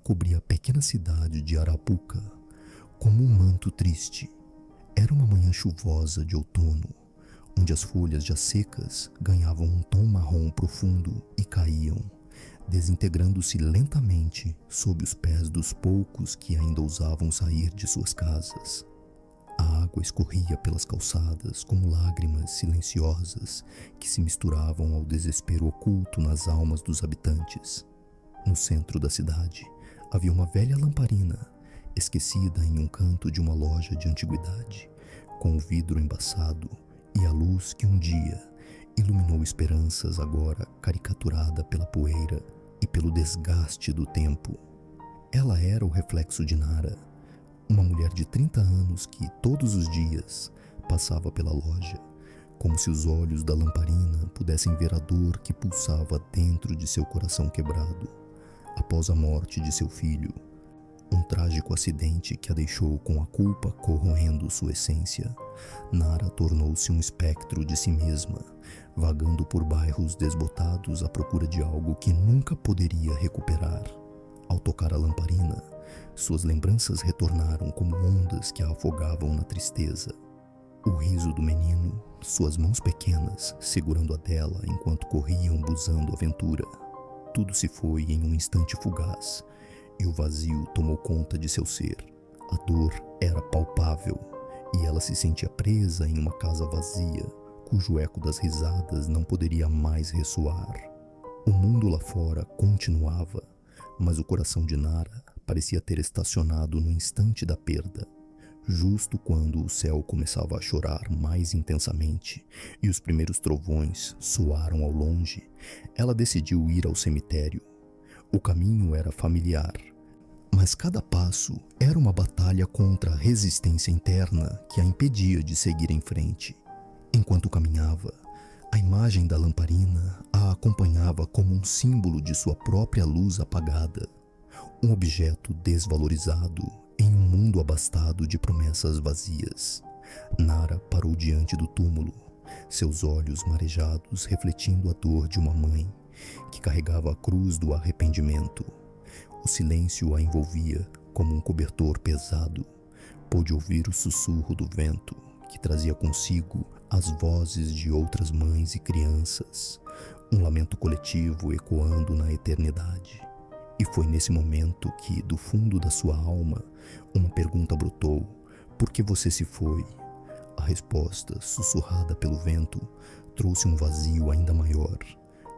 cobria a pequena cidade de Arapuca como um manto triste. Era uma manhã chuvosa de outono, onde as folhas já secas ganhavam um tom marrom profundo e caíam, desintegrando-se lentamente sob os pés dos poucos que ainda ousavam sair de suas casas. A água escorria pelas calçadas como lágrimas silenciosas que se misturavam ao desespero oculto nas almas dos habitantes. No centro da cidade havia uma velha lamparina, esquecida em um canto de uma loja de antiguidade, com o vidro embaçado e a luz que um dia iluminou esperanças agora caricaturada pela poeira e pelo desgaste do tempo. Ela era o reflexo de Nara, uma mulher de 30 anos que todos os dias passava pela loja, como se os olhos da lamparina pudessem ver a dor que pulsava dentro de seu coração quebrado, após a morte de seu filho, um trágico acidente que a deixou com a culpa corroendo sua essência. Nara tornou-se um espectro de si mesma, vagando por bairros desbotados à procura de algo que nunca poderia recuperar. Ao tocar a lamparina, suas lembranças retornaram como ondas que a afogavam na tristeza. O riso do menino, suas mãos pequenas segurando a dela enquanto corriam buscando aventura. Tudo se foi em um instante fugaz, e o vazio tomou conta de seu ser. A dor era palpável, e ela se sentia presa em uma casa vazia, cujo eco das risadas não poderia mais ressoar. O mundo lá fora continuava, mas o coração de Nara parecia ter estacionado no instante da perda. Justo quando o céu começava a chorar mais intensamente e os primeiros trovões soaram ao longe, ela decidiu ir ao cemitério. O caminho era familiar, mas cada passo era uma batalha contra a resistência interna que a impedia de seguir em frente. Enquanto caminhava, a imagem da lamparina a acompanhava como um símbolo de sua própria luz apagada, um objeto desvalorizado em um mundo abastado de promessas vazias. Nara parou diante do túmulo, seus olhos marejados refletindo a dor de uma mãe que carregava a cruz do arrependimento. O silêncio a envolvia como um cobertor pesado. Pôde ouvir o sussurro do vento, que trazia consigo as vozes de outras mães e crianças, um lamento coletivo ecoando na eternidade. E foi nesse momento que, do fundo da sua alma, uma pergunta brotou: por que você se foi? A resposta, sussurrada pelo vento, trouxe um vazio ainda maior.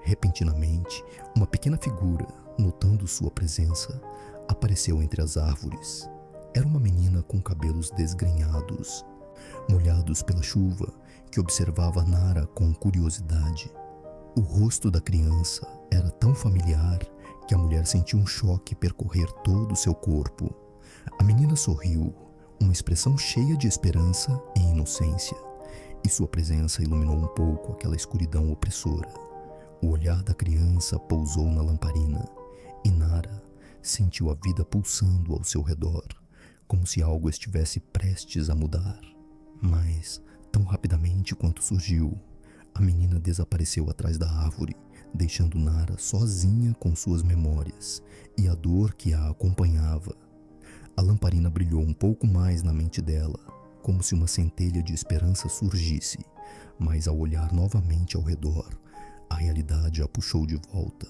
Repentinamente, uma pequena figura, notando sua presença, apareceu entre as árvores. Era uma menina com cabelos desgrenhados, molhados pela chuva, que observava Nara com curiosidade. O rosto da criança era tão familiar que a mulher sentiu um choque percorrer todo o seu corpo. A menina sorriu, uma expressão cheia de esperança e inocência, e sua presença iluminou um pouco aquela escuridão opressora. O olhar da criança pousou na lamparina, e Nara sentiu a vida pulsando ao seu redor, como se algo estivesse prestes a mudar. Mas, tão rapidamente quanto surgiu, a menina desapareceu atrás da árvore, deixando Nara sozinha com suas memórias e a dor que a acompanhava. A lamparina brilhou um pouco mais na mente dela, como se uma centelha de esperança surgisse, mas ao olhar novamente ao redor, a realidade a puxou de volta.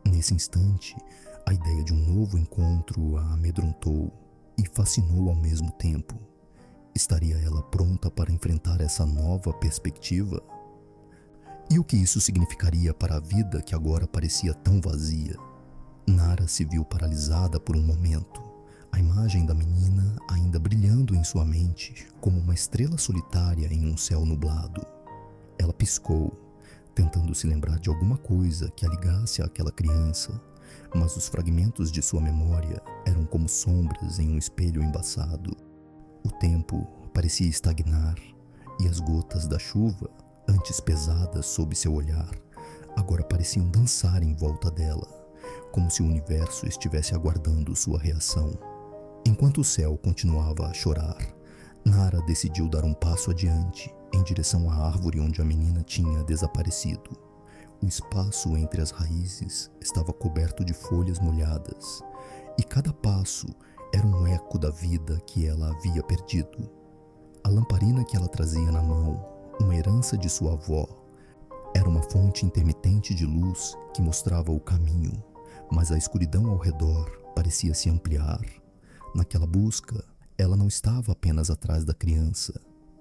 Nesse instante, a ideia de um novo encontro a amedrontou e fascinou ao mesmo tempo. Estaria ela pronta para enfrentar essa nova perspectiva? E o que isso significaria para a vida que agora parecia tão vazia? Nara se viu paralisada por um momento, a imagem da menina ainda brilhando em sua mente como uma estrela solitária em um céu nublado. Ela piscou, tentando se lembrar de alguma coisa que a ligasse àquela criança, mas os fragmentos de sua memória eram como sombras em um espelho embaçado. O tempo parecia estagnar, e as gotas da chuva, antes pesadas sob seu olhar, agora pareciam dançar em volta dela, como se o universo estivesse aguardando sua reação. Enquanto o céu continuava a chorar, Nara decidiu dar um passo adiante, em direção à árvore onde a menina tinha desaparecido. O espaço entre as raízes estava coberto de folhas molhadas, e cada passo era um eco da vida que ela havia perdido. A lamparina que ela trazia na mão, uma herança de sua avó, era uma fonte intermitente de luz que mostrava o caminho, mas a escuridão ao redor parecia se ampliar. Naquela busca, ela não estava apenas atrás da criança.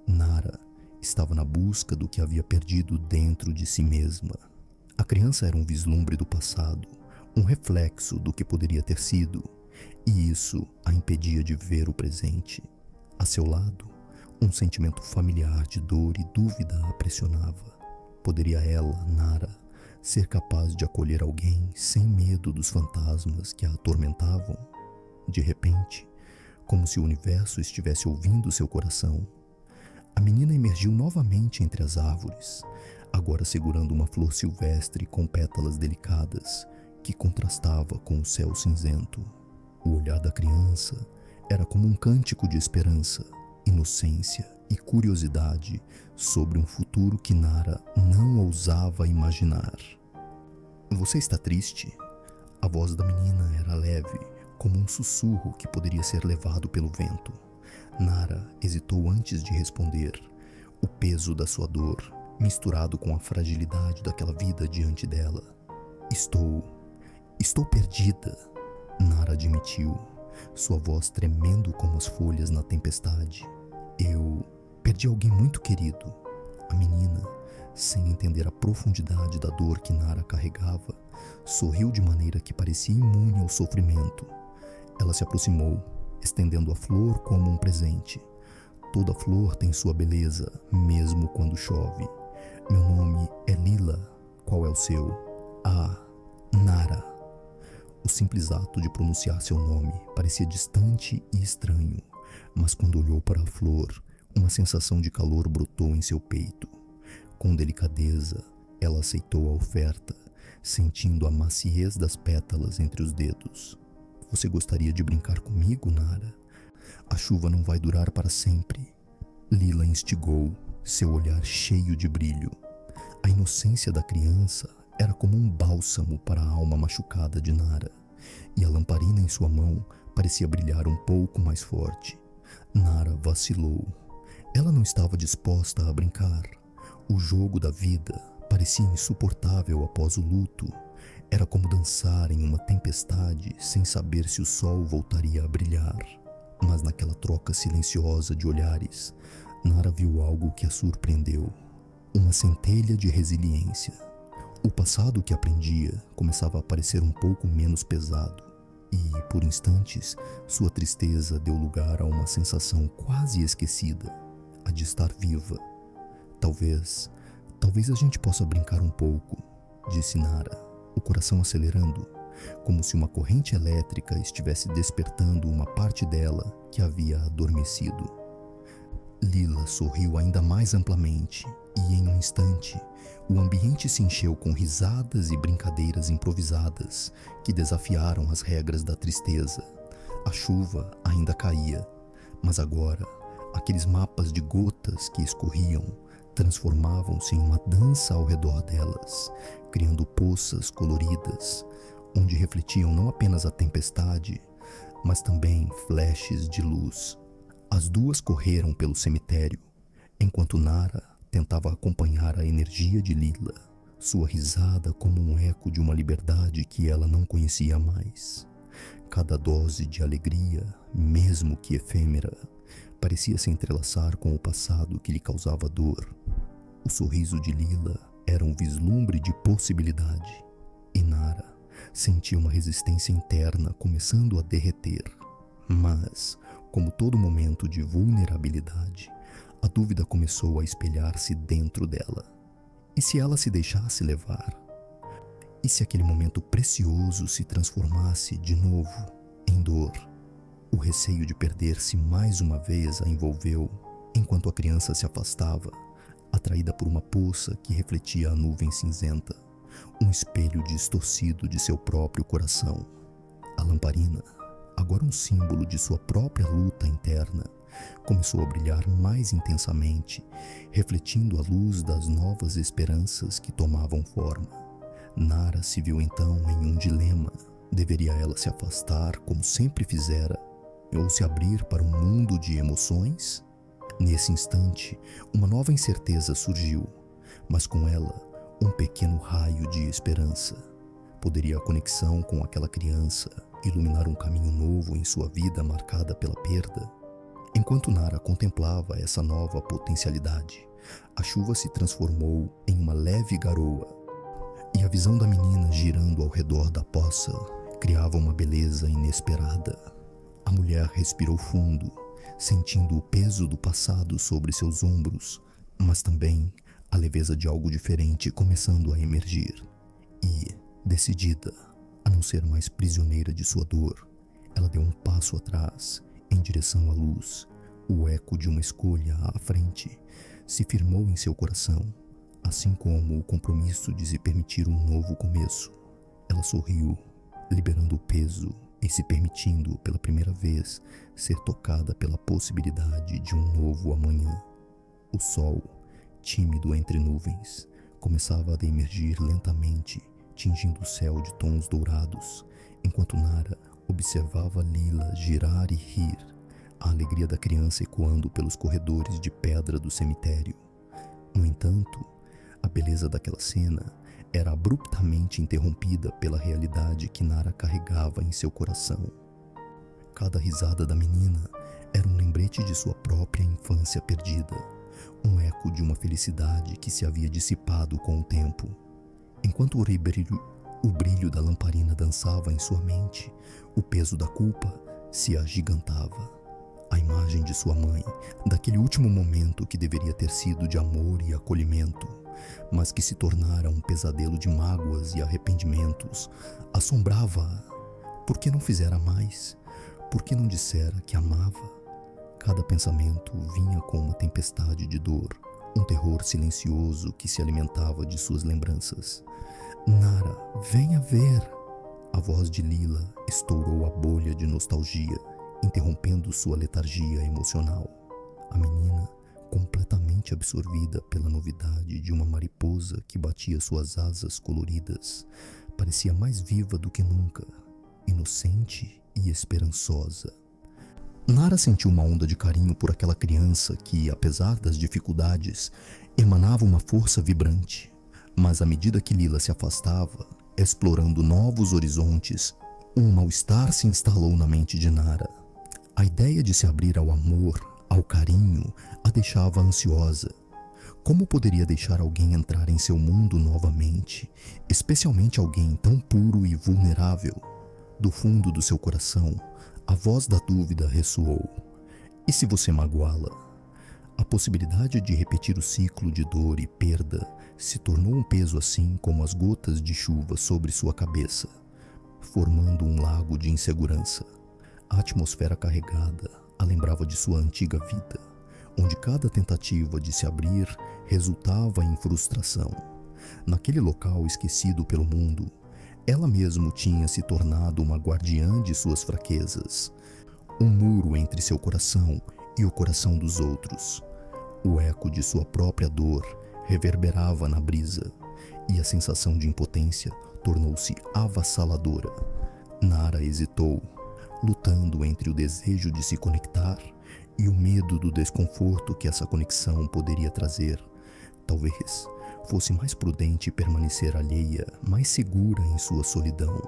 Nara estava na busca do que havia perdido dentro de si mesma. A criança era um vislumbre do passado, um reflexo do que poderia ter sido, e isso a impedia de ver o presente. A seu lado, um sentimento familiar de dor e dúvida a pressionava. Poderia ela, Nara, ser capaz de acolher alguém sem medo dos fantasmas que a atormentavam? De repente, como se o universo estivesse ouvindo seu coração, a menina emergiu novamente entre as árvores, agora segurando uma flor silvestre com pétalas delicadas que contrastava com o céu cinzento. O olhar da criança era como um cântico de esperança, inocência e curiosidade sobre um futuro que Nara não ousava imaginar. "Você está triste?" A voz da menina era leve, como um sussurro que poderia ser levado pelo vento. Nara hesitou antes de responder. O peso da sua dor, misturado com a fragilidade daquela vida diante dela. Estou perdida", Nara admitiu, sua voz tremendo como as folhas na tempestade. "Eu perdi alguém muito querido." A menina, sem entender a profundidade da dor que Nara carregava, sorriu de maneira que parecia imune ao sofrimento. Ela se aproximou, estendendo a flor como um presente. "Toda flor tem sua beleza, mesmo quando chove. Meu nome é Lila. Qual é o seu?" "Ah, Nara." O simples ato de pronunciar seu nome parecia distante e estranho, mas quando olhou para a flor, uma sensação de calor brotou em seu peito. Com delicadeza, ela aceitou a oferta, sentindo a maciez das pétalas entre os dedos. "Você gostaria de brincar comigo, Nara? A chuva não vai durar para sempre." Lila instigou, seu olhar cheio de brilho. A inocência da criança era como um bálsamo para a alma machucada de Nara, e a lamparina em sua mão parecia brilhar um pouco mais forte. Nara vacilou. Ela não estava disposta a brincar. O jogo da vida parecia insuportável após o luto. Era como dançar em uma tempestade sem saber se o sol voltaria a brilhar. Mas naquela troca silenciosa de olhares, Nara viu algo que a surpreendeu. Uma centelha de resiliência. O passado que aprendia começava a parecer um pouco menos pesado, e, por instantes, sua tristeza deu lugar a uma sensação quase esquecida, a de estar viva. Talvez a gente possa brincar um pouco", disse Nara, o coração acelerando, como se uma corrente elétrica estivesse despertando uma parte dela que havia adormecido. Lila sorriu ainda mais amplamente, e em um instante, o ambiente se encheu com risadas e brincadeiras improvisadas que desafiaram as regras da tristeza. A chuva ainda caía, mas agora, aqueles mapas de gotas que escorriam transformavam-se em uma dança ao redor delas, criando poças coloridas, onde refletiam não apenas a tempestade, mas também flashes de luz. As duas correram pelo cemitério, enquanto Nara tentava acompanhar a energia de Lila, sua risada como um eco de uma liberdade que ela não conhecia mais. Cada dose de alegria, mesmo que efêmera, parecia se entrelaçar com o passado que lhe causava dor. O sorriso de Lila era um vislumbre de possibilidade, e Nara sentia uma resistência interna começando a derreter. Mas, como todo momento de vulnerabilidade, a dúvida começou a espelhar-se dentro dela. E se ela se deixasse levar? E se aquele momento precioso se transformasse de novo em dor? O receio de perder-se mais uma vez a envolveu, enquanto a criança se afastava, atraída por uma poça que refletia a nuvem cinzenta, um espelho distorcido de seu próprio coração. A lamparina, agora um símbolo de sua própria luta interna, começou a brilhar mais intensamente, refletindo a luz das novas esperanças que tomavam forma. Nara se viu então em um dilema. Deveria ela se afastar como sempre fizera ou se abrir para um mundo de emoções? Nesse instante, uma nova incerteza surgiu, mas com ela, um pequeno raio de esperança. Poderia a conexão com aquela criança iluminar um caminho novo em sua vida marcada pela perda? Enquanto Nara contemplava essa nova potencialidade, a chuva se transformou em uma leve garoa, e a visão da menina girando ao redor da poça criava uma beleza inesperada. A mulher respirou fundo, sentindo o peso do passado sobre seus ombros, mas também a leveza de algo diferente começando a emergir. E, decidida a não ser mais prisioneira de sua dor, ela deu um passo atrás, em direção à luz. O eco de uma escolha à frente se firmou em seu coração, assim como o compromisso de se permitir um novo começo. Ela sorriu, liberando o peso e se permitindo pela primeira vez ser tocada pela possibilidade de um novo amanhã. O sol, tímido entre nuvens, começava a emergir lentamente, tingindo o céu de tons dourados, enquanto Nara observava Lila girar e rir, a alegria da criança ecoando pelos corredores de pedra do cemitério. No entanto, a beleza daquela cena era abruptamente interrompida pela realidade que Nara carregava em seu coração. Cada risada da menina era um lembrete de sua própria infância perdida, um eco de uma felicidade que se havia dissipado com o tempo. Enquanto o brilho da lamparina dançava em sua mente, o peso da culpa se agigantava. A imagem de sua mãe, daquele último momento que deveria ter sido de amor e acolhimento, mas que se tornara um pesadelo de mágoas e arrependimentos, assombrava-a. Por que não fizera mais? Por que não dissera que amava? Cada pensamento vinha com uma tempestade de dor, um terror silencioso que se alimentava de suas lembranças. Nara, venha ver! A voz de Lila estourou a bolha de nostalgia, interrompendo sua letargia emocional. A menina, completamente absorvida pela novidade de uma mariposa que batia suas asas coloridas, parecia mais viva do que nunca, inocente e esperançosa. Nara sentiu uma onda de carinho por aquela criança que, apesar das dificuldades, emanava uma força vibrante. Mas à medida que Lila se afastava, explorando novos horizontes, um mal-estar se instalou na mente de Nara. A ideia de se abrir ao amor, ao carinho, a deixava ansiosa. Como poderia deixar alguém entrar em seu mundo novamente, especialmente alguém tão puro e vulnerável? Do fundo do seu coração, a voz da dúvida ressoou. E se você magoá-la? A possibilidade de repetir o ciclo de dor e perda se tornou um peso assim como as gotas de chuva sobre sua cabeça, formando um lago de insegurança. A atmosfera carregada a lembrava de sua antiga vida, onde cada tentativa de se abrir resultava em frustração. Naquele local esquecido pelo mundo, ela mesma tinha se tornado uma guardiã de suas fraquezas, um muro entre seu coração e o coração dos outros. O eco de sua própria dor reverberava na brisa, e a sensação de impotência tornou-se avassaladora. Nara hesitou, lutando entre o desejo de se conectar e o medo do desconforto que essa conexão poderia trazer. Talvez fosse mais prudente permanecer alheia, mais segura em sua solidão.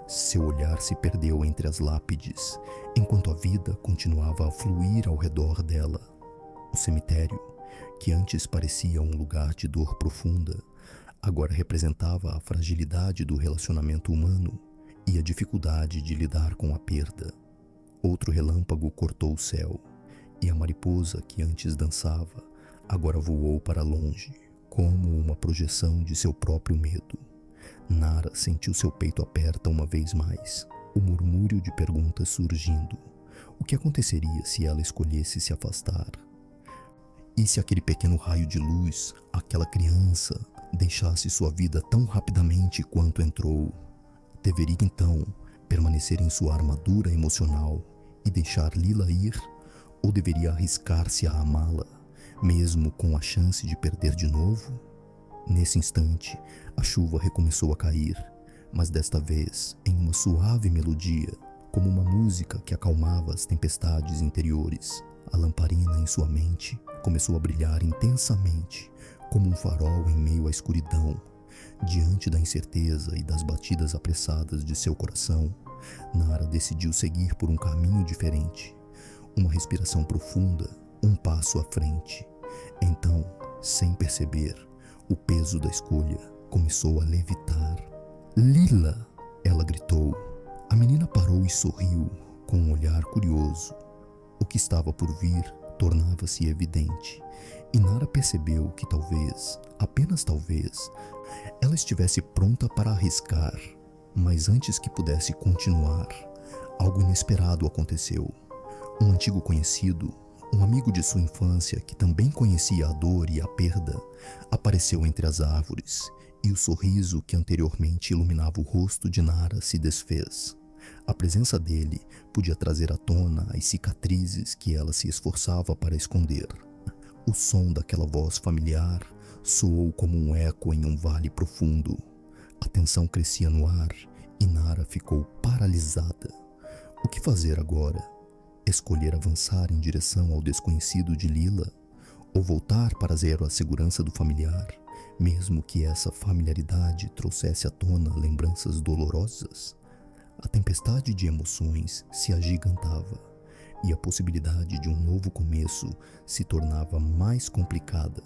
Seu olhar se perdeu entre as lápides, enquanto a vida continuava a fluir ao redor dela. O cemitério, que antes parecia um lugar de dor profunda, agora representava a fragilidade do relacionamento humano e a dificuldade de lidar com a perda. Outro relâmpago cortou o céu, e a mariposa que antes dançava, agora voou para longe, como uma projeção de seu próprio medo. Nara sentiu seu peito aperta uma vez mais, o murmúrio de perguntas surgindo. O que aconteceria se ela escolhesse se afastar? E se aquele pequeno raio de luz, aquela criança, deixasse sua vida tão rapidamente quanto entrou? Deveria então permanecer em sua armadura emocional e deixar Lila ir? Ou deveria arriscar-se a amá-la, mesmo com a chance de perder de novo? Nesse instante, a chuva recomeçou a cair, mas desta vez em uma suave melodia, como uma música que acalmava as tempestades interiores. A lamparina em sua mente começou a brilhar intensamente, como um farol em meio à escuridão. Diante da incerteza e das batidas apressadas de seu coração, Nara decidiu seguir por um caminho diferente. Uma respiração profunda, um passo à frente. Então, sem perceber, o peso da escolha começou a levitar. "Lila!" ela gritou. A menina parou e sorriu, com um olhar curioso. O que estava por vir tornava-se evidente, e Nara percebeu que talvez, apenas talvez, ela estivesse pronta para arriscar. Mas antes que pudesse continuar, algo inesperado aconteceu. Um antigo conhecido, um amigo de sua infância que também conhecia a dor e a perda, apareceu entre as árvores, e o sorriso que anteriormente iluminava o rosto de Nara se desfez. A presença dele podia trazer à tona as cicatrizes que ela se esforçava para esconder. O som daquela voz familiar soou como um eco em um vale profundo. A tensão crescia no ar e Nara ficou paralisada. O que fazer agora? Escolher avançar em direção ao desconhecido de Lila? Ou voltar para zero a segurança do familiar, mesmo que essa familiaridade trouxesse à tona lembranças dolorosas? A tempestade de emoções se agigantava e a possibilidade de um novo começo se tornava mais complicada.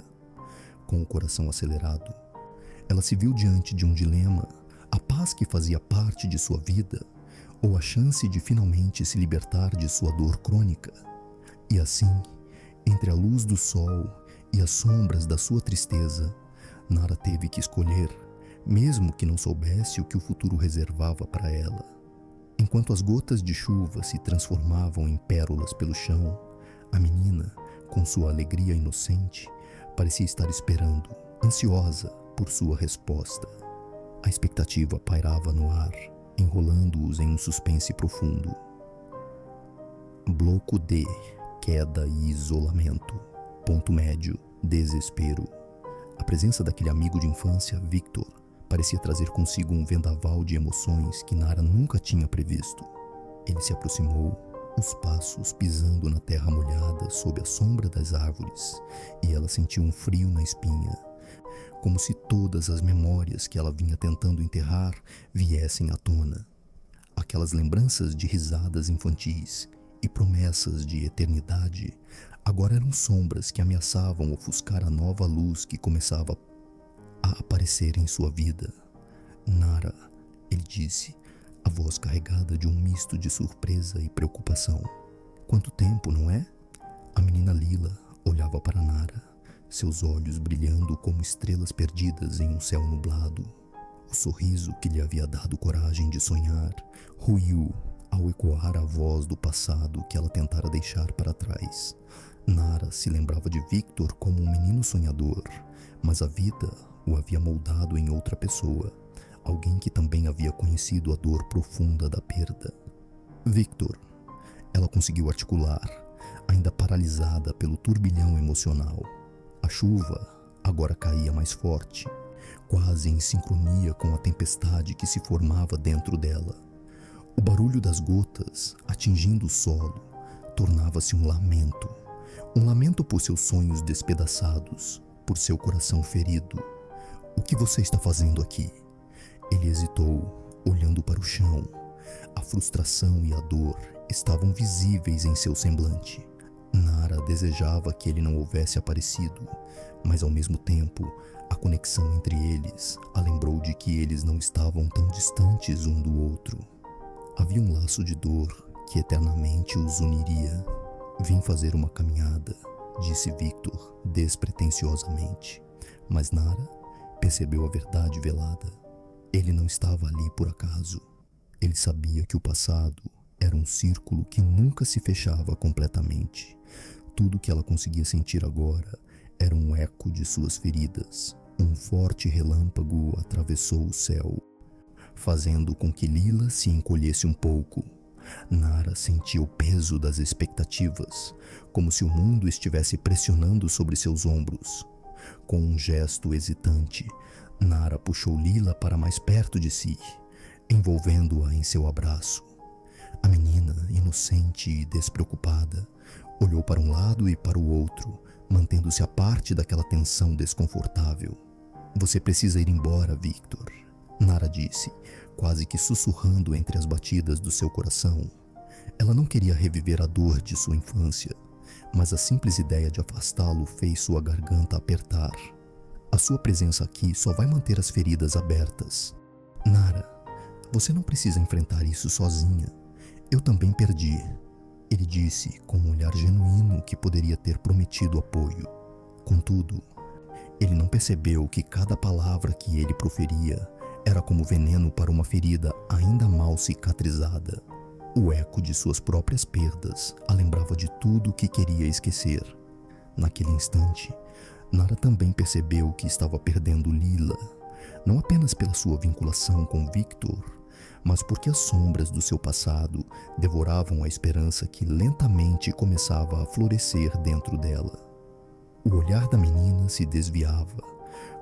Com o coração acelerado, ela se viu diante de um dilema: a paz que fazia parte de sua vida ou a chance de finalmente se libertar de sua dor crônica. E assim, entre a luz do sol e as sombras da sua tristeza, Nara teve que escolher, mesmo que não soubesse o que o futuro reservava para ela. Enquanto as gotas de chuva se transformavam em pérolas pelo chão, a menina, com sua alegria inocente, parecia estar esperando, ansiosa por sua resposta. A expectativa pairava no ar, enrolando-os em um suspense profundo. Bloco D: queda e isolamento. Ponto médio: desespero. A presença daquele amigo de infância, Victor, parecia trazer consigo um vendaval de emoções que Nara nunca tinha previsto. Ele se aproximou, os passos pisando na terra molhada sob a sombra das árvores, e ela sentiu um frio na espinha, como se todas as memórias que ela vinha tentando enterrar viessem à tona. Aquelas lembranças de risadas infantis e promessas de eternidade agora eram sombras que ameaçavam ofuscar a nova luz que começava a aparecer em sua vida. "Nara", ele disse, a voz carregada de um misto de surpresa e preocupação. "Quanto tempo, não é?" A menina Lila olhava para Nara, seus olhos brilhando como estrelas perdidas em um céu nublado. O sorriso que lhe havia dado coragem de sonhar ruiu ao ecoar a voz do passado que ela tentara deixar para trás. Nara se lembrava de Victor como um menino sonhador, mas a vida o havia moldado em outra pessoa, alguém que também havia conhecido a dor profunda da perda. "Victor", ela conseguiu articular, ainda paralisada pelo turbilhão emocional. A chuva agora caía mais forte, quase em sincronia com a tempestade que se formava dentro dela. O barulho das gotas atingindo o solo tornava-se um lamento por seus sonhos despedaçados, por seu coração ferido. "O que você está fazendo aqui?" Ele hesitou, olhando para o chão. A frustração e a dor estavam visíveis em seu semblante. Nara desejava que ele não houvesse aparecido, mas ao mesmo tempo, a conexão entre eles a lembrou de que eles não estavam tão distantes um do outro. Havia um laço de dor que eternamente os uniria. "Vim fazer uma caminhada", disse Victor despretensiosamente, mas Nara percebeu a verdade velada. Ele não estava ali por acaso. Ele sabia que o passado era um círculo que nunca se fechava completamente. Tudo que ela conseguia sentir agora era um eco de suas feridas. Um forte relâmpago atravessou o céu, fazendo com que Lila se encolhesse um pouco. Nara sentia o peso das expectativas, como se o mundo estivesse pressionando sobre seus ombros. Com um gesto hesitante, Nara puxou Lila para mais perto de si, envolvendo-a em seu abraço. A menina, inocente e despreocupada, olhou para um lado e para o outro, mantendo-se à parte daquela tensão desconfortável. Você precisa ir embora, Victor, Nara disse, quase que sussurrando entre as batidas do seu coração. Ela não queria reviver a dor de sua infância, mas a simples ideia de afastá-lo fez sua garganta apertar. A sua presença aqui só vai manter as feridas abertas. Nara, você não precisa enfrentar isso sozinha. Eu também perdi, ele disse com um olhar genuíno que poderia ter prometido apoio. Contudo, ele não percebeu que cada palavra que ele proferia era como veneno para uma ferida ainda mal cicatrizada. O eco de suas próprias perdas a lembrava de tudo o que queria esquecer. Naquele instante, Nara também percebeu que estava perdendo Lila, não apenas pela sua vinculação com Victor, mas porque as sombras do seu passado devoravam a esperança que lentamente começava a florescer dentro dela. O olhar da menina se desviava,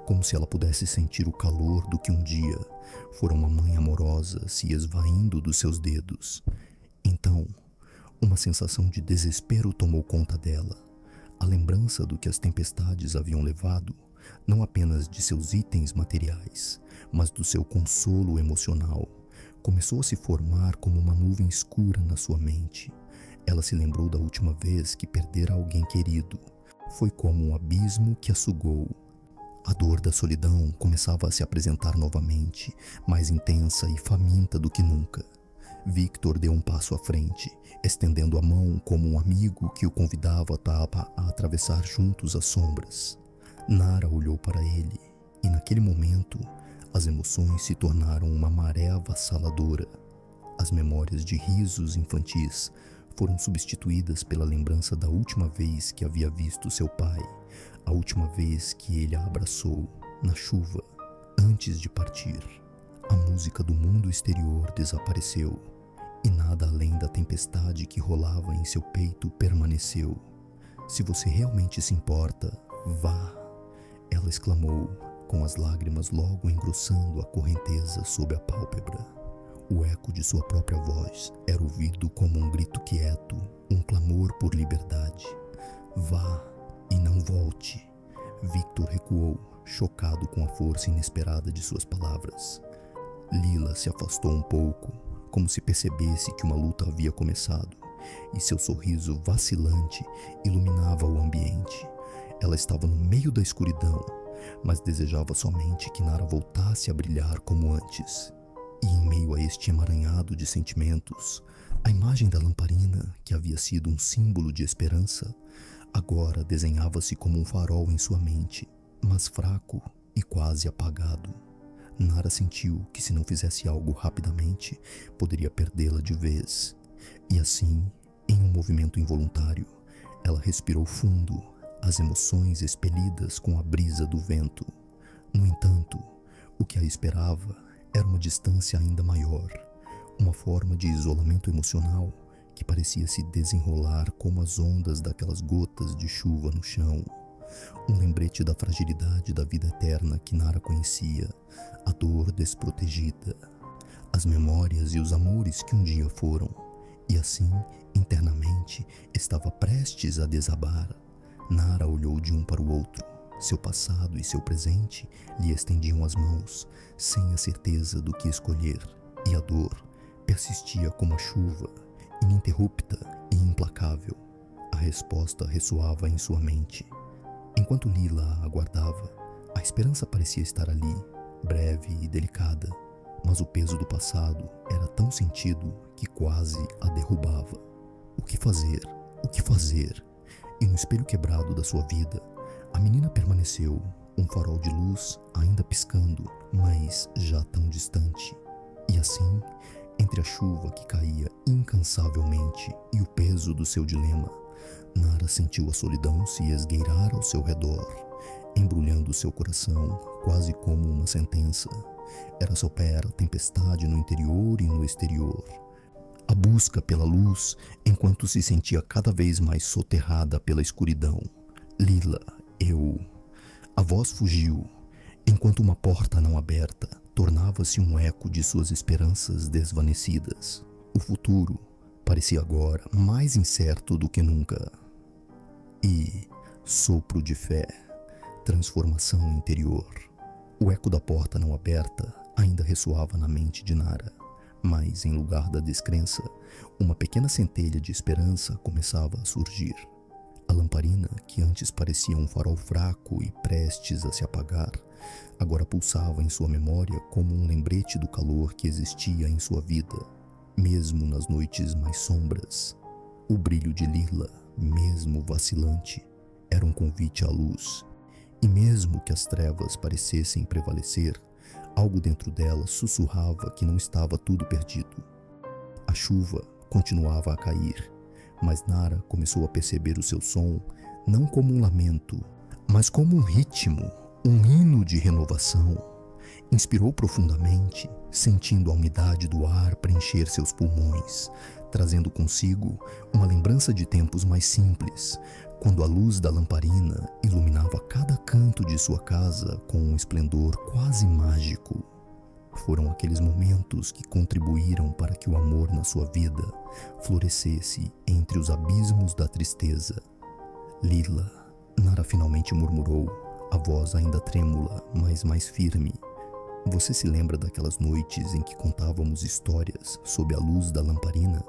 como se ela pudesse sentir o calor do que um dia fora uma mãe amorosa se esvaindo dos seus dedos. Então, uma sensação de desespero tomou conta dela. A lembrança do que as tempestades haviam levado, não apenas de seus itens materiais, mas do seu consolo emocional, começou a se formar como uma nuvem escura na sua mente. Ela se lembrou da última vez que perdera alguém querido. Foi como um abismo que a sugou. A dor da solidão começava a se apresentar novamente, mais intensa e faminta do que nunca. Victor deu um passo à frente, estendendo a mão como um amigo que o convidava a atravessar juntos as sombras. Nara olhou para ele, e naquele momento, as emoções se tornaram uma maré avassaladora. As memórias de risos infantis foram substituídas pela lembrança da última vez que havia visto seu pai, a última vez que ele a abraçou, na chuva, antes de partir. A música do mundo exterior desapareceu, e nada além da tempestade que rolava em seu peito permaneceu. Se você realmente se importa, vá, ela exclamou, com as lágrimas logo engrossando a correnteza sob a pálpebra. O eco de sua própria voz era ouvido como um grito quieto, um clamor por liberdade. Vá e não volte. Victor recuou, chocado com a força inesperada de suas palavras. Lila se afastou um pouco, como se percebesse que uma luta havia começado, e seu sorriso vacilante iluminava o ambiente. Ela estava no meio da escuridão, mas desejava somente que Nara voltasse a brilhar como antes. E em meio a este emaranhado de sentimentos, a imagem da lamparina, que havia sido um símbolo de esperança, agora desenhava-se como um farol em sua mente, mas fraco e quase apagado. Nara sentiu que se não fizesse algo rapidamente, poderia perdê-la de vez. E assim, em um movimento involuntário, ela respirou fundo, as emoções expelidas com a brisa do vento. No entanto, o que a esperava era uma distância ainda maior, uma forma de isolamento emocional que parecia se desenrolar como as ondas daquelas gotas de chuva no chão. Um lembrete da fragilidade da vida eterna que Nara conhecia, a dor desprotegida, as memórias e os amores que um dia foram, e assim, internamente, estava prestes a desabar. Nara olhou de um para o outro. Seu passado e seu presente lhe estendiam as mãos, sem a certeza do que escolher, e a dor persistia como a chuva, ininterrupta e implacável. A resposta ressoava em sua mente. Enquanto Lila a aguardava, a esperança parecia estar ali, breve e delicada, mas o peso do passado era tão sentido que quase a derrubava. O que fazer? O que fazer? E no espelho quebrado da sua vida, a menina permaneceu, um farol de luz ainda piscando, mas já tão distante. E assim, entre a chuva que caía incansavelmente e o peso do seu dilema, Nara sentiu a solidão se esgueirar ao seu redor, embrulhando seu coração quase como uma sentença. Era soprar a tempestade no interior e no exterior. A busca pela luz, enquanto se sentia cada vez mais soterrada pela escuridão. Lila, eu... A voz fugiu, enquanto uma porta não aberta tornava-se um eco de suas esperanças desvanecidas. O futuro parecia agora mais incerto do que nunca. E sopro de fé, transformação interior. O eco da porta não aberta ainda ressoava na mente de Nara, mas em lugar da descrença, uma pequena centelha de esperança começava a surgir. A lamparina, que antes parecia um farol fraco e prestes a se apagar, agora pulsava em sua memória como um lembrete do calor que existia em sua vida, mesmo nas noites mais sombras. O brilho de Lila, mesmo vacilante, era um convite à luz, e mesmo que as trevas parecessem prevalecer, algo dentro dela sussurrava que não estava tudo perdido. A chuva continuava a cair, mas Nara começou a perceber o seu som não como um lamento, mas como um ritmo, um hino de renovação. Inspirou profundamente, sentindo a umidade do ar preencher seus pulmões, trazendo consigo uma lembrança de tempos mais simples, quando a luz da lamparina iluminava cada canto de sua casa com um esplendor quase mágico. Foram aqueles momentos que contribuíram para que o amor na sua vida florescesse entre os abismos da tristeza. Lila, Nara finalmente murmurou, a voz ainda trêmula, mas mais firme. Você se lembra daquelas noites em que contávamos histórias sob a luz da lamparina?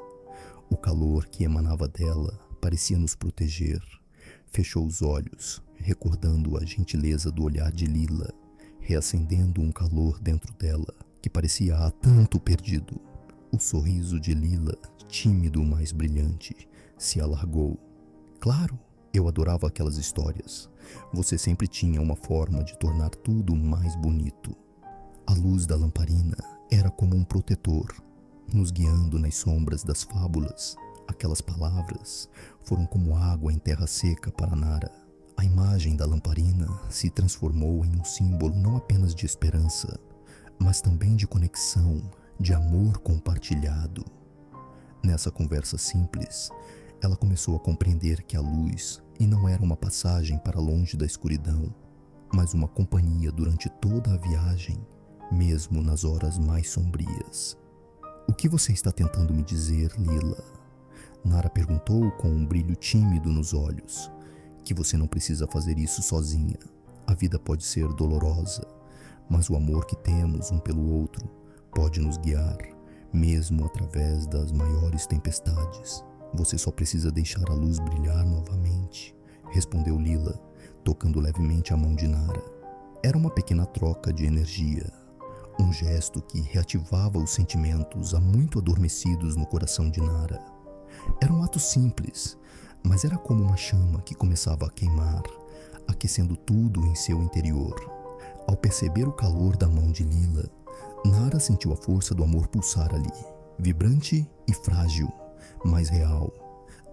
O calor que emanava dela parecia nos proteger. Fechou os olhos, recordando a gentileza do olhar de Lila, reacendendo um calor dentro dela que parecia há tanto perdido. O sorriso de Lila, tímido mas brilhante, se alargou. Claro, eu adorava aquelas histórias. Você sempre tinha uma forma de tornar tudo mais bonito. A luz da lamparina era como um protetor, nos guiando nas sombras das fábulas. Aquelas palavras foram como água em terra seca para Nara. A imagem da lamparina se transformou em um símbolo não apenas de esperança, mas também de conexão, de amor compartilhado. Nessa conversa simples, ela começou a compreender que a luz não era uma passagem para longe da escuridão, mas uma companhia durante toda a viagem, mesmo nas horas mais sombrias. O que você está tentando me dizer, Lila? Nara perguntou com um brilho tímido nos olhos. Que você não precisa fazer isso sozinha. A vida pode ser dolorosa, mas o amor que temos um pelo outro pode nos guiar, mesmo através das maiores tempestades. Você só precisa deixar a luz brilhar novamente, respondeu Lila, tocando levemente a mão de Nara. Era uma pequena troca de energia, um gesto que reativava os sentimentos há muito adormecidos no coração de Nara. Era um ato simples, mas era como uma chama que começava a queimar, aquecendo tudo em seu interior. Ao perceber o calor da mão de Lila, Nara sentiu a força do amor pulsar ali, vibrante e frágil, mas real.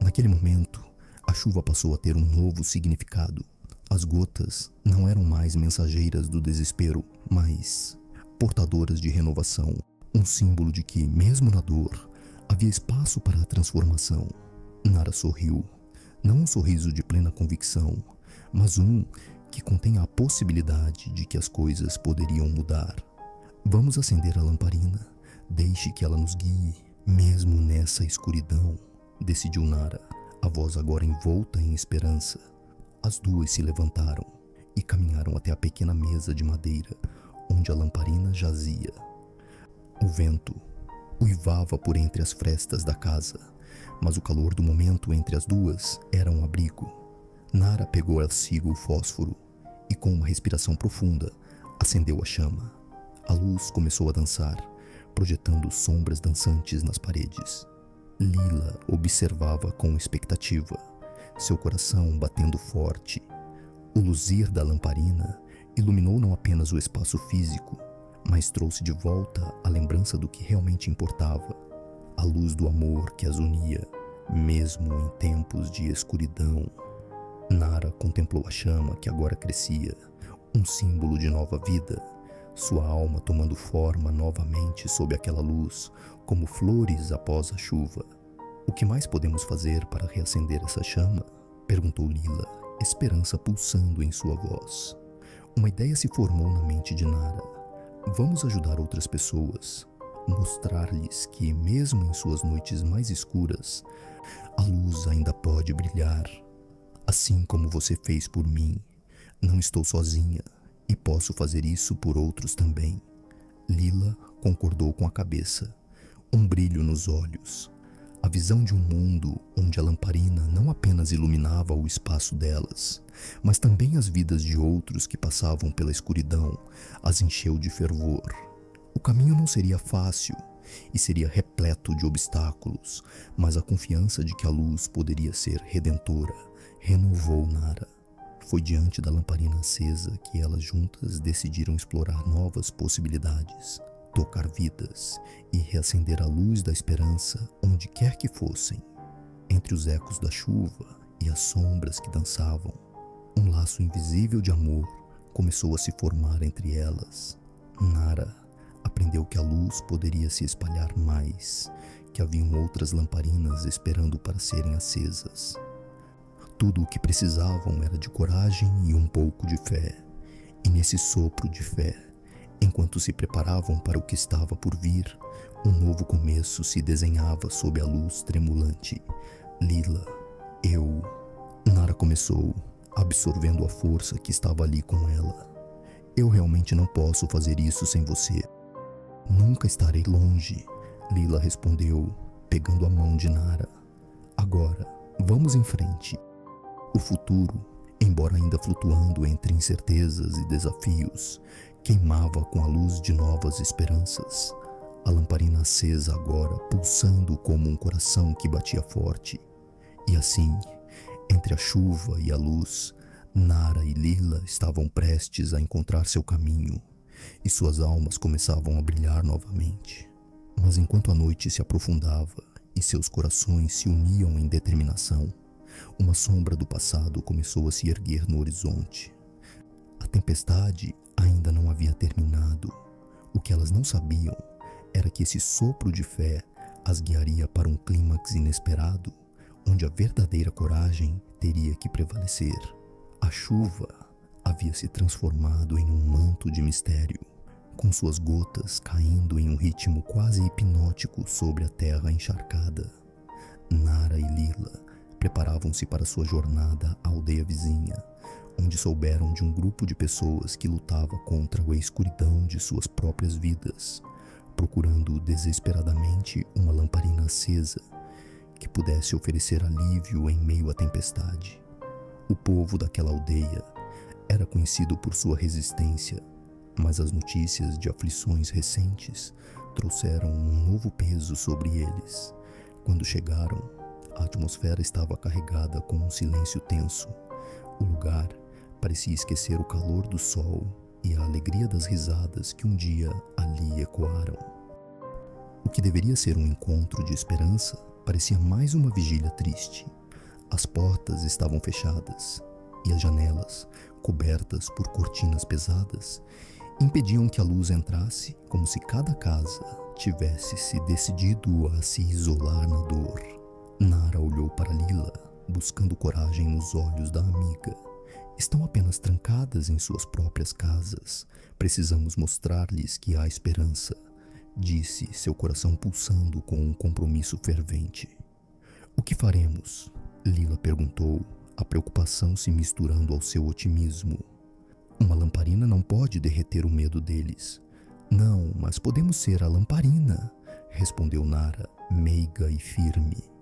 Naquele momento, a chuva passou a ter um novo significado. As gotas não eram mais mensageiras do desespero, mas portadoras de renovação, um símbolo de que, mesmo na dor, havia espaço para a transformação. Nara sorriu, não um sorriso de plena convicção, mas um que contém a possibilidade de que as coisas poderiam mudar. Vamos acender a lamparina, deixe que ela nos guie, mesmo nessa escuridão, decidiu Nara, a voz agora envolta em esperança. As duas se levantaram e caminharam até a pequena mesa de madeira, onde a lamparina jazia. O vento uivava por entre as frestas da casa, mas o calor do momento entre as duas era um abrigo. Nara pegou a sigo o fósforo e, com uma respiração profunda, acendeu a chama. A luz começou a dançar, projetando sombras dançantes nas paredes. Lila observava com expectativa, seu coração batendo forte. O luzir da lamparina iluminou não apenas o espaço físico, mas trouxe de volta a lembrança do que realmente importava, a luz do amor que as unia, mesmo em tempos de escuridão. Nara contemplou a chama que agora crescia, um símbolo de nova vida, sua alma tomando forma novamente sob aquela luz, como flores após a chuva. O que mais podemos fazer para reacender essa chama? Perguntou Lila, esperança pulsando em sua voz. Uma ideia se formou na mente de Nara. Vamos ajudar outras pessoas, mostrar-lhes que, mesmo em suas noites mais escuras, a luz ainda pode brilhar. Assim como você fez por mim, não estou sozinha e posso fazer isso por outros também. Lila concordou com a cabeça, um brilho nos olhos. A visão de um mundo onde a lamparina não apenas iluminava o espaço delas, mas também as vidas de outros que passavam pela escuridão, as encheu de fervor. O caminho não seria fácil e seria repleto de obstáculos, mas a confiança de que a luz poderia ser redentora renovou Nara. Foi diante da lamparina acesa que elas juntas decidiram explorar novas possibilidades, tocar vidas e reacender a luz da esperança onde quer que fossem. Entre os ecos da chuva e as sombras que dançavam, um laço invisível de amor começou a se formar entre elas. Nara aprendeu que a luz poderia se espalhar mais, que haviam outras lamparinas esperando para serem acesas. Tudo o que precisavam era de coragem e um pouco de fé. E nesse sopro de fé, enquanto se preparavam para o que estava por vir, um novo começo se desenhava sob a luz tremulante. Lila, Nara começou, absorvendo a força que estava ali com ela. Eu realmente não posso fazer isso sem você. Nunca estarei longe, Lila respondeu, pegando a mão de Nara. Agora, vamos em frente. O futuro, embora ainda flutuando entre incertezas e desafios, queimava com a luz de novas esperanças. A lamparina acesa agora, pulsando como um coração que batia forte. E assim, entre a chuva e a luz, Nara e Lila estavam prestes a encontrar seu caminho, e suas almas começavam a brilhar novamente. Mas enquanto a noite se aprofundava e seus corações se uniam em determinação, uma sombra do passado começou a se erguer no horizonte. A tempestade ainda não havia terminado. O que elas não sabiam era que esse sopro de fé as guiaria para um clímax inesperado, onde a verdadeira coragem teria que prevalecer. A chuva havia se transformado em um manto de mistério, com suas gotas caindo em um ritmo quase hipnótico sobre a terra encharcada. Nara e Lila preparavam-se para sua jornada à aldeia vizinha, onde souberam de um grupo de pessoas que lutava contra a escuridão de suas próprias vidas, procurando desesperadamente uma lamparina acesa que pudesse oferecer alívio em meio à tempestade. O povo daquela aldeia era conhecido por sua resistência, mas as notícias de aflições recentes trouxeram um novo peso sobre eles. Quando chegaram, a atmosfera estava carregada com um silêncio tenso. O lugar parecia esquecer o calor do sol e a alegria das risadas que um dia ali ecoaram. O que deveria ser um encontro de esperança parecia mais uma vigília triste. As portas estavam fechadas e as janelas, cobertas por cortinas pesadas, impediam que a luz entrasse, como se cada casa tivesse se decidido a se isolar na dor. Nara olhou para Lila, buscando coragem nos olhos da amiga. Estão apenas trancadas em suas próprias casas. Precisamos mostrar-lhes que há esperança, disse, seu coração pulsando com um compromisso fervente. O que faremos? Lila perguntou, a preocupação se misturando ao seu otimismo. Uma lamparina não pode derreter o medo deles. Não, mas podemos ser a lamparina, respondeu Nara, meiga e firme.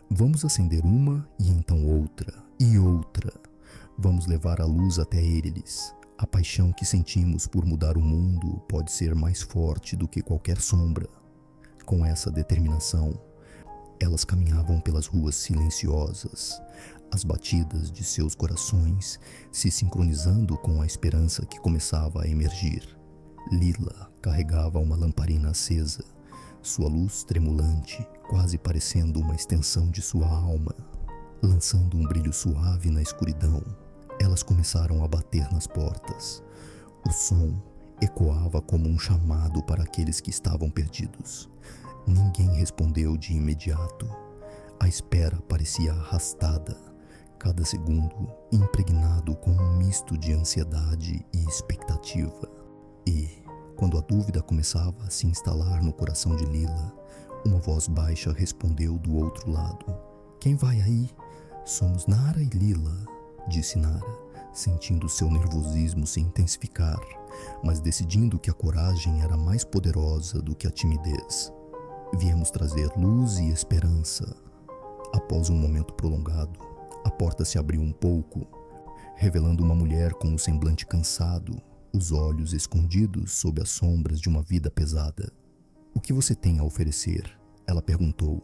Vamos acender uma e então outra e outra. Vamos levar a luz até eles. A paixão que sentimos por mudar o mundo pode ser mais forte do que qualquer sombra. Com essa determinação, elas caminhavam pelas ruas silenciosas, as batidas de seus corações se sincronizando com a esperança que começava a emergir. Lila carregava uma lamparina acesa, sua luz tremulante, quase parecendo uma extensão de sua alma. Lançando um brilho suave na escuridão, elas começaram a bater nas portas. O som ecoava como um chamado para aqueles que estavam perdidos. Ninguém respondeu de imediato. A espera parecia arrastada, cada segundo impregnado com um misto de ansiedade e expectativa. E, Quando a dúvida começava a se instalar no coração de Lila, uma voz baixa respondeu do outro lado. Quem vai aí? Somos Nara e Lila, disse Nara, sentindo seu nervosismo se intensificar, mas decidindo que a coragem era mais poderosa do que a timidez. Viemos trazer luz e esperança. Após um momento prolongado, a porta se abriu um pouco, revelando uma mulher com um semblante cansado, os olhos escondidos sob as sombras de uma vida pesada. O que você tem a oferecer? Ela perguntou,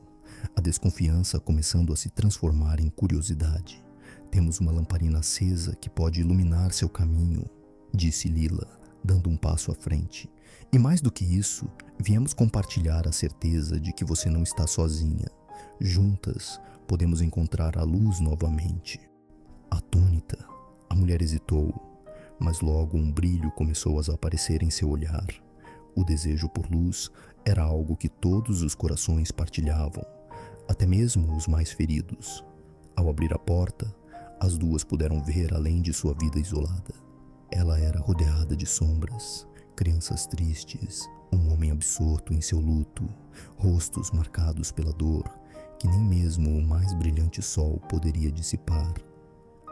a desconfiança começando a se transformar em curiosidade. Temos uma lamparina acesa que pode iluminar seu caminho, disse Lila, dando um passo à frente. E mais do que isso, viemos compartilhar a certeza de que você não está sozinha. Juntas, podemos encontrar a luz novamente. Atônita, a mulher hesitou, mas logo um brilho começou a aparecer em seu olhar. O desejo por luz era algo que todos os corações partilhavam, até mesmo os mais feridos. Ao abrir a porta, as duas puderam ver além de sua vida isolada. Ela era rodeada de sombras, crianças tristes, um homem absorto em seu luto, rostos marcados pela dor, que nem mesmo o mais brilhante sol poderia dissipar.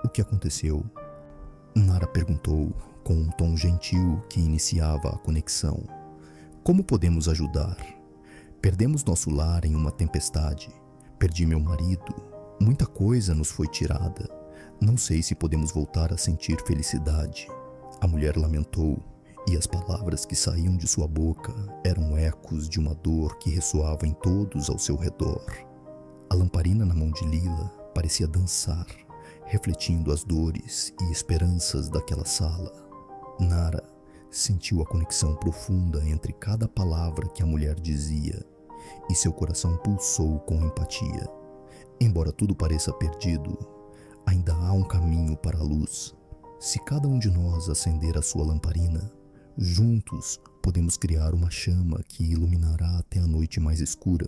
O que aconteceu? Nara perguntou, com um tom gentil que iniciava a conexão. Como podemos ajudar? Perdemos nosso lar em uma tempestade. Perdi meu marido. Muita coisa nos foi tirada. Não sei se podemos voltar a sentir felicidade. A mulher lamentou, e as palavras que saíam de sua boca eram ecos de uma dor que ressoava em todos ao seu redor. A lamparina na mão de Lila parecia dançar, refletindo as dores e esperanças daquela sala. Nara sentiu a conexão profunda entre cada palavra que a mulher dizia, e seu coração pulsou com empatia. Embora tudo pareça perdido, ainda há um caminho para a luz. Se cada um de nós acender a sua lamparina, juntos podemos criar uma chama que iluminará até a noite mais escura.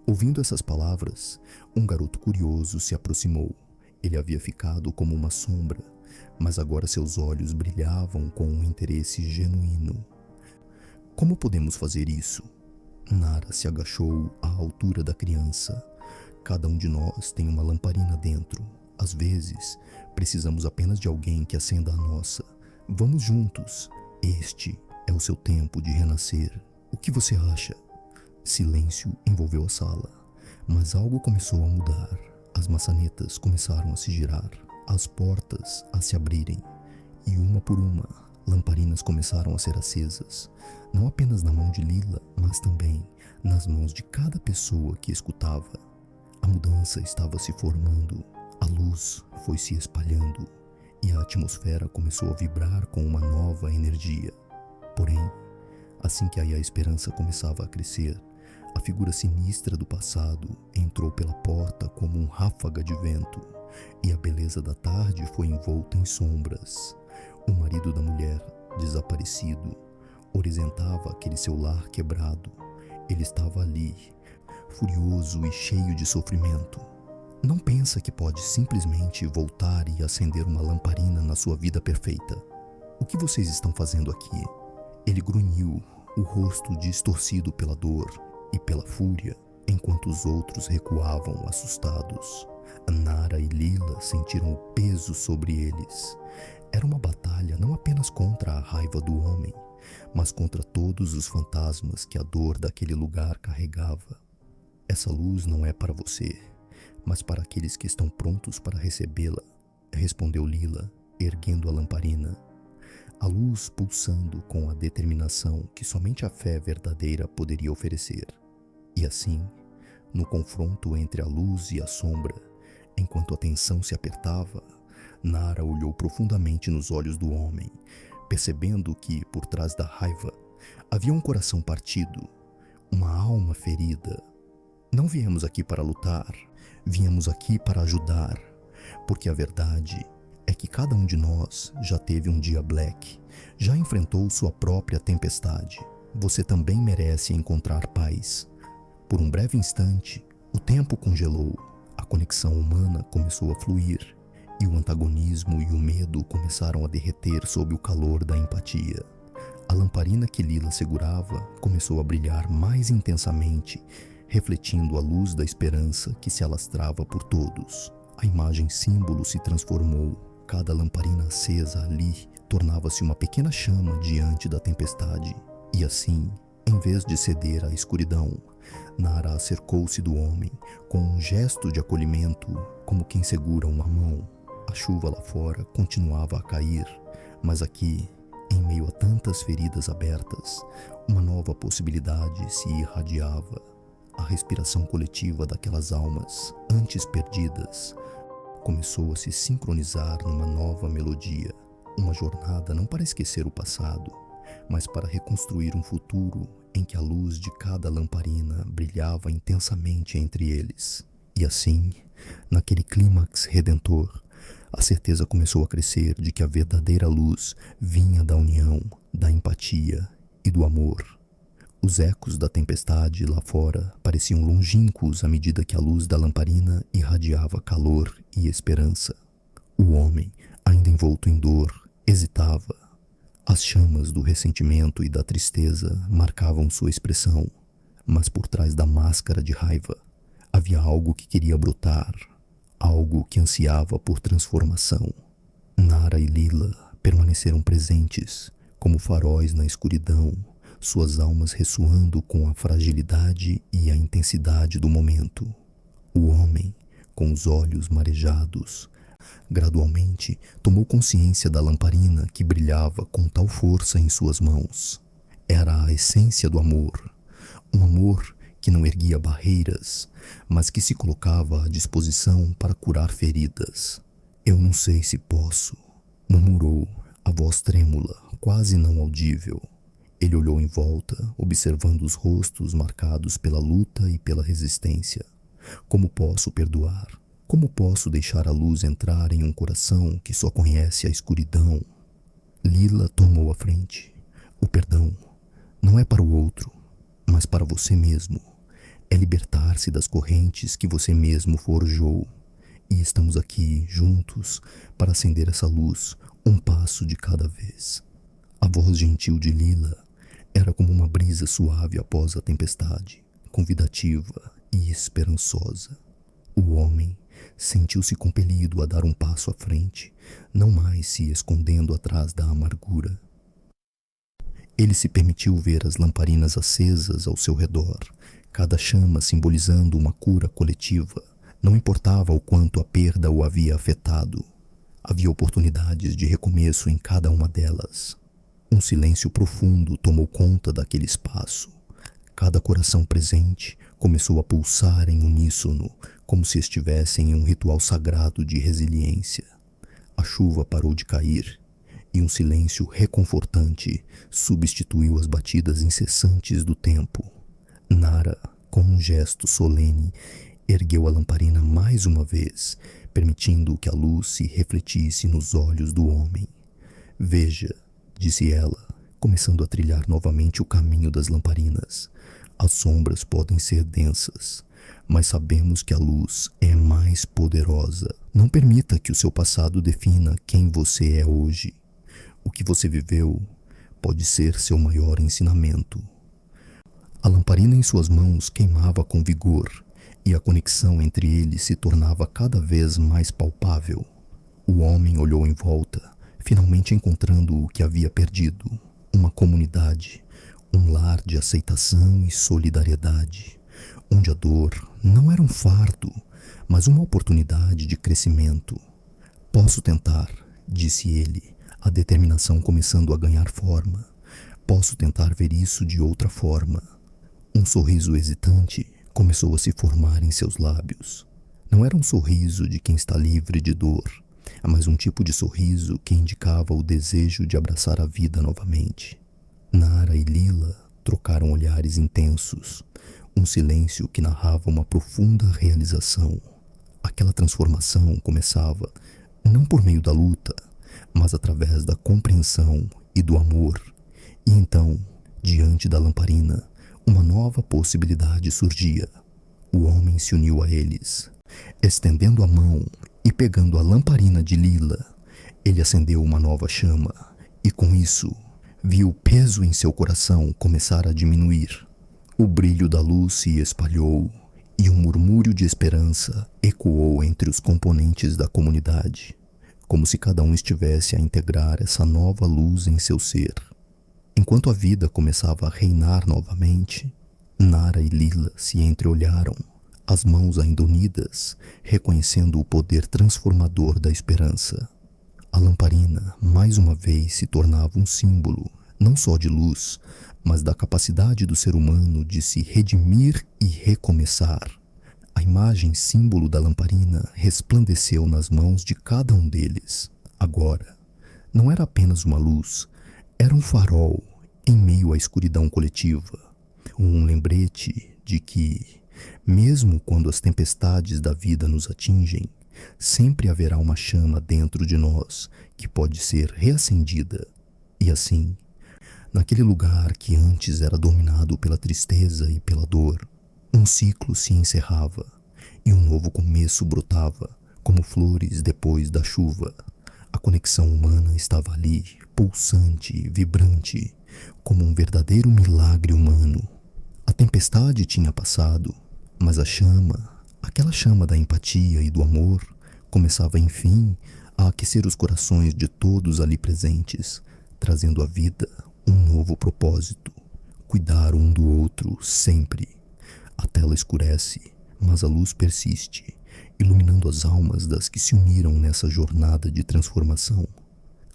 Ouvindo essas palavras, um garoto curioso se aproximou. Ele havia ficado como uma sombra, mas agora seus olhos brilhavam com um interesse genuíno. Como podemos fazer isso? Nara se agachou à altura da criança. Cada um de nós tem uma lamparina dentro. Às vezes, precisamos apenas de alguém que acenda a nossa. Vamos juntos. Este é o seu tempo de renascer. O que você acha? Silêncio envolveu a sala, mas algo começou a mudar. As maçanetas começaram a se girar, as portas a se abrirem, e uma por uma, lamparinas começaram a ser acesas, não apenas na mão de Lila, mas também nas mãos de cada pessoa que escutava. A mudança estava se formando, a luz foi se espalhando, e a atmosfera começou a vibrar com uma nova energia. Porém, assim que a esperança começava a crescer, a figura sinistra do passado entrou pela porta como um ráfaga de vento, e a beleza da tarde foi envolta em sombras. O marido da mulher, desaparecido, horizentava aquele seu lar quebrado. Ele estava ali, furioso e cheio de sofrimento. Não pensa que pode simplesmente voltar e acender uma lamparina na sua vida perfeita. O que vocês estão fazendo aqui? Ele grunhiu, o rosto distorcido pela dor e pela fúria, enquanto os outros recuavam assustados. Nara e Lila sentiram o peso sobre eles. Era uma batalha não apenas contra a raiva do homem, mas contra todos os fantasmas que a dor daquele lugar carregava. Essa luz não é para você, mas para aqueles que estão prontos para recebê-la, respondeu Lila, erguendo a lamparina. A luz pulsando com a determinação que somente a fé verdadeira poderia oferecer. E assim, no confronto entre a luz e a sombra, enquanto a tensão se apertava, Nara olhou profundamente nos olhos do homem, percebendo que, por trás da raiva, havia um coração partido, uma alma ferida. Não viemos aqui para lutar, viemos aqui para ajudar, porque a verdade é que cada um de nós já teve um dia black, já enfrentou sua própria tempestade. Você também merece encontrar paz. Por um breve instante, o tempo congelou, a conexão humana começou a fluir, e o antagonismo e o medo começaram a derreter sob o calor da empatia. A lamparina que Lila segurava começou a brilhar mais intensamente, refletindo a luz da esperança que se alastrava por todos. A imagem símbolo se transformou. Cada lamparina acesa ali tornava-se uma pequena chama diante da tempestade. E assim, em vez de ceder à escuridão, Nara acercou-se do homem com um gesto de acolhimento, como quem segura uma mão. A chuva lá fora continuava a cair, mas aqui, em meio a tantas feridas abertas, uma nova possibilidade se irradiava. A respiração coletiva daquelas almas, antes perdidas, começou a se sincronizar numa nova melodia. Uma jornada não para esquecer o passado, mas para reconstruir um futuro em que a luz de cada lamparina brilhava intensamente entre eles. E assim, naquele clímax redentor, a certeza começou a crescer de que a verdadeira luz vinha da união, da empatia e do amor. Os ecos da tempestade lá fora pareciam longínquos à medida que a luz da lamparina irradiava calor e esperança. O homem, ainda envolto em dor, hesitava. As chamas do ressentimento e da tristeza marcavam sua expressão, mas por trás da máscara de raiva havia algo que queria brotar, algo que ansiava por transformação. Nara e Lila permaneceram presentes, como faróis na escuridão, suas almas ressoando com a fragilidade e a intensidade do momento. O homem, com os olhos marejados, gradualmente tomou consciência da lamparina que brilhava com tal força em suas mãos. Era a essência do amor, um amor que não erguia barreiras, mas que se colocava à disposição para curar feridas. Eu não sei se posso, murmurou, a voz trêmula, quase não audível. Ele olhou em volta, observando os rostos marcados pela luta e pela resistência. Como posso perdoar? Como posso deixar a luz entrar em um coração que só conhece a escuridão? Lila tomou a frente. O perdão não é para o outro, mas para você mesmo. É libertar-se das correntes que você mesmo forjou. E estamos aqui, juntos, para acender essa luz, um passo de cada vez. A voz gentil de Lila era como uma brisa suave após a tempestade, convidativa e esperançosa. O homem sentiu-se compelido a dar um passo à frente, não mais se escondendo atrás da amargura. Ele se permitiu ver as lamparinas acesas ao seu redor, cada chama simbolizando uma cura coletiva. Não importava o quanto a perda o havia afetado. Havia oportunidades de recomeço em cada uma delas. Um silêncio profundo tomou conta daquele espaço. Cada coração presente começou a pulsar em uníssono, como se estivessem em um ritual sagrado de resiliência. A chuva parou de cair, e um silêncio reconfortante substituiu as batidas incessantes do tempo. Nara, com um gesto solene, ergueu a lamparina mais uma vez, permitindo que a luz se refletisse nos olhos do homem. Veja, disse ela, começando a trilhar novamente o caminho das lamparinas. As sombras podem ser densas, mas sabemos que a luz é mais poderosa. Não permita que o seu passado defina quem você é hoje. O que você viveu pode ser seu maior ensinamento. A lamparina em suas mãos queimava com vigor, e a conexão entre eles se tornava cada vez mais palpável. O homem olhou em volta, finalmente encontrando o que havia perdido: uma comunidade, um lar de aceitação e solidariedade, onde a dor não era um fardo, mas uma oportunidade de crescimento. Posso tentar, disse ele, a determinação começando a ganhar forma. Posso tentar ver isso de outra forma. Um sorriso hesitante começou a se formar em seus lábios. Não era um sorriso de quem está livre de dor, mas um tipo de sorriso que indicava o desejo de abraçar a vida novamente. Nara e Lila trocaram olhares intensos, um silêncio que narrava uma profunda realização. Aquela transformação começava não por meio da luta, mas através da compreensão e do amor. E então, diante da lamparina, uma nova possibilidade surgia. O homem se uniu a eles. Estendendo a mão e pegando a lamparina de Lila, ele acendeu uma nova chama, e com isso viu o peso em seu coração começar a diminuir. O brilho da luz se espalhou e um murmúrio de esperança ecoou entre os componentes da comunidade, como se cada um estivesse a integrar essa nova luz em seu ser. Enquanto a vida começava a reinar novamente, Nara e Lila se entreolharam, as mãos ainda unidas, reconhecendo o poder transformador da esperança. A lamparina, mais uma vez, se tornava um símbolo, não só de luz, mas da capacidade do ser humano de se redimir e recomeçar. A imagem símbolo da lamparina resplandeceu nas mãos de cada um deles. Agora, não era apenas uma luz, era um farol em meio à escuridão coletiva, um lembrete de que, mesmo quando as tempestades da vida nos atingem, sempre haverá uma chama dentro de nós que pode ser reacendida. E assim, naquele lugar que antes era dominado pela tristeza e pela dor, um ciclo se encerrava e um novo começo brotava, como flores depois da chuva. A conexão humana estava ali, pulsante, vibrante, como um verdadeiro milagre humano. A tempestade tinha passado, mas a chama, aquela chama da empatia e do amor, começava enfim a aquecer os corações de todos ali presentes, trazendo à vida um novo propósito: cuidar um do outro sempre. A tela escurece, mas a luz persiste, iluminando as almas das que se uniram nessa jornada de transformação.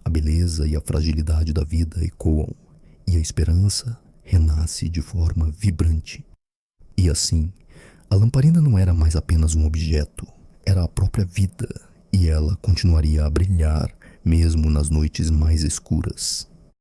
A beleza e a fragilidade da vida ecoam, e a esperança renasce de forma vibrante. E assim, a lamparina não era mais apenas um objeto, era a própria vida, e ela continuaria a brilhar mesmo nas noites mais escuras.